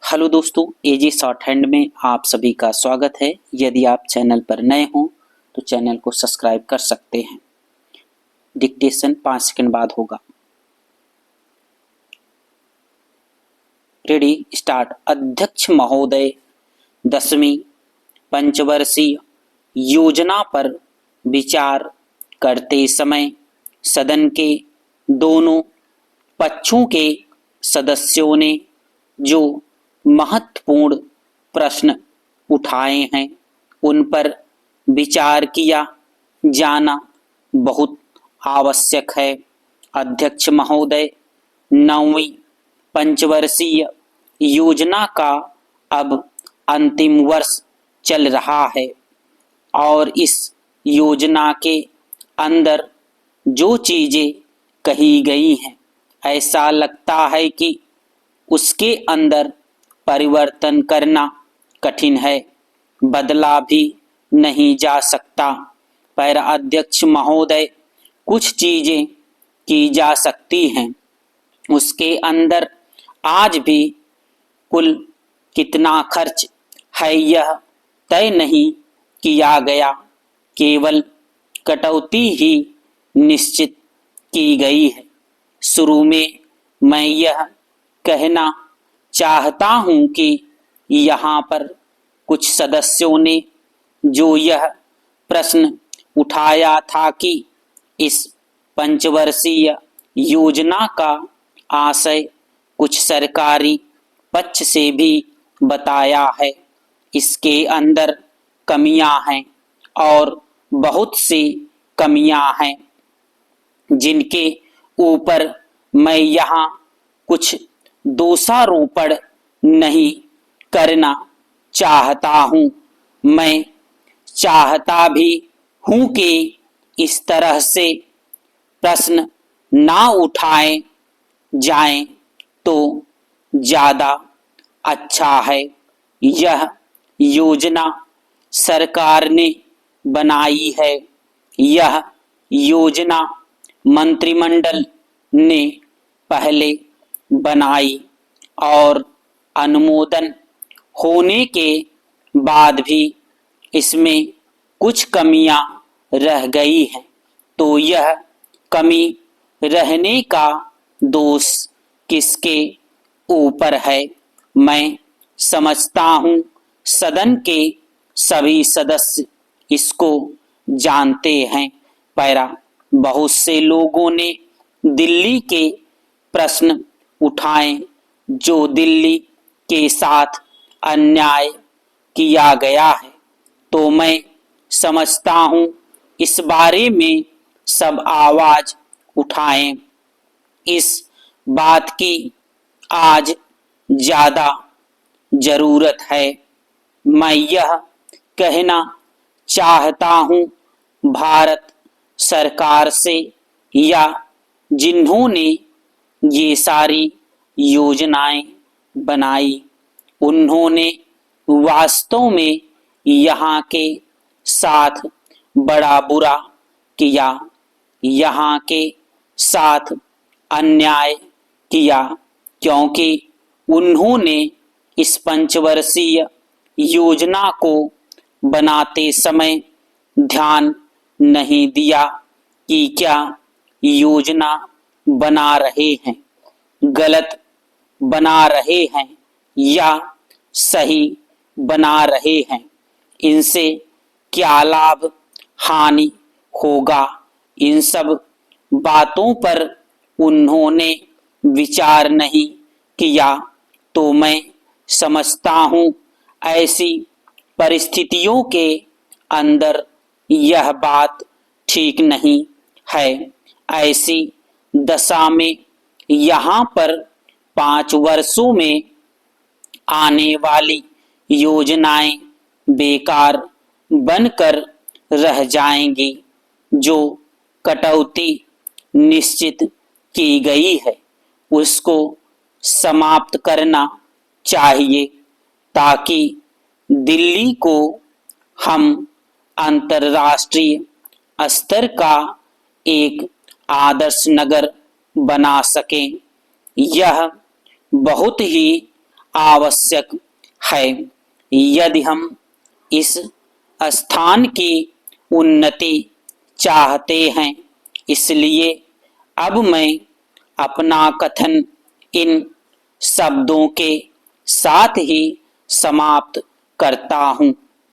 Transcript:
Hello दोस्तों, एजी short hand में आप सभी का स्वागत है। यदि आप चैनल पर नए हों तो चैनल को सब्सक्राइब कर सकते हैं। डिक्टेशन 5 सेकंड बाद होगा। Ready start. अध्यक्ष महोदय, 10वीं पंचवर्षीय योजना पर विचार करते समय सदन के दोनों पक्षों के सदस्यों ने जो महत्वपूर्ण प्रश्न उठाए हैं उन पर विचार किया जाना बहुत आवश्यक है। अध्यक्ष महोदय, 9वीं पंचवर्षीय योजना का अब अंतिम वर्ष चल रहा है और इस योजना के अंदर जो चीजें कही गई हैं, ऐसा लगता है कि उसके अंदर परिवर्तन करना कठिन है, बदला भी नहीं जा सकता। पर अध्यक्ष महोदय, कुछ चीजें की जा सकती हैं। उसके अंदर आज भी कुल कितना खर्च है यह तय नहीं किया गया, केवल कटौती ही निश्चित की गई है। शुरू में मैं यह कहना चाहता हूं कि यहाँ पर कुछ सदस्यों ने जो यह प्रश्न उठाया था कि इस पंचवर्षीय योजना का आशय कुछ सरकारी पक्ष से भी बताया है। इसके अंदर कमियां हैं और बहुत सी कमियां हैं जिनके ऊपर मैं यहाँ कुछ दोषारोपण नहीं करना चाहता हूँ। मैं चाहता भी हूँ कि इस तरह से प्रश्न ना उठाए जाएं तो ज़्यादा अच्छा है। यह योजना सरकार ने बनाई है। यह योजना मंत्रिमंडल ने पहले बनाई और अनुमोदन होने के बाद भी इसमें कुछ कमियां रह गई हैं, तो यह कमी रहने का दोष किसके ऊपर है? मैं समझता हूँ सदन के सभी सदस्य इसको जानते हैं, पर बहुत से लोगों ने दिल्ली के प्रश्न उठाए जो दिल्ली के साथ अन्याय किया गया है। तो मैं समझता हूँ इस बारे में सब आवाज उठाएं। इस बात की आज ज़्यादा जरूरत है। मैं यह कहना चाहता हूँ भारत सरकार से या जिन्होंने ये सारी योजनाएं बनाई, उन्होंने वास्तव में यहाँ के साथ बड़ा बुरा किया, यहाँ के साथ अन्याय किया, क्योंकि उन्होंने इस पंचवर्षीय योजना को बनाते समय ध्यान नहीं दिया कि क्या योजना बना रहे हैं, गलत बना रहे हैं या सही बना रहे हैं, इनसे क्या लाभ हानि होगा। इन सब बातों पर उन्होंने विचार नहीं किया। तो मैं समझता हूँ ऐसी परिस्थितियों के अंदर यह बात ठीक नहीं है। ऐसी दशा में यहाँ पर 5 वर्षों में आने वाली योजनाएं बेकार बनकर रह जाएंगी। जो कटौती निश्चित की गई है उसको समाप्त करना चाहिए ताकि दिल्ली को हम अंतर्राष्ट्रीय स्तर का एक आदर्श नगर बना सकें। यह बहुत ही आवश्यक है। यदि हम इस स्थान की उन्नति चाहते हैं, इसलिए अब मैं अपना कथन इन शब्दों के साथ ही समाप्त करता हूँ।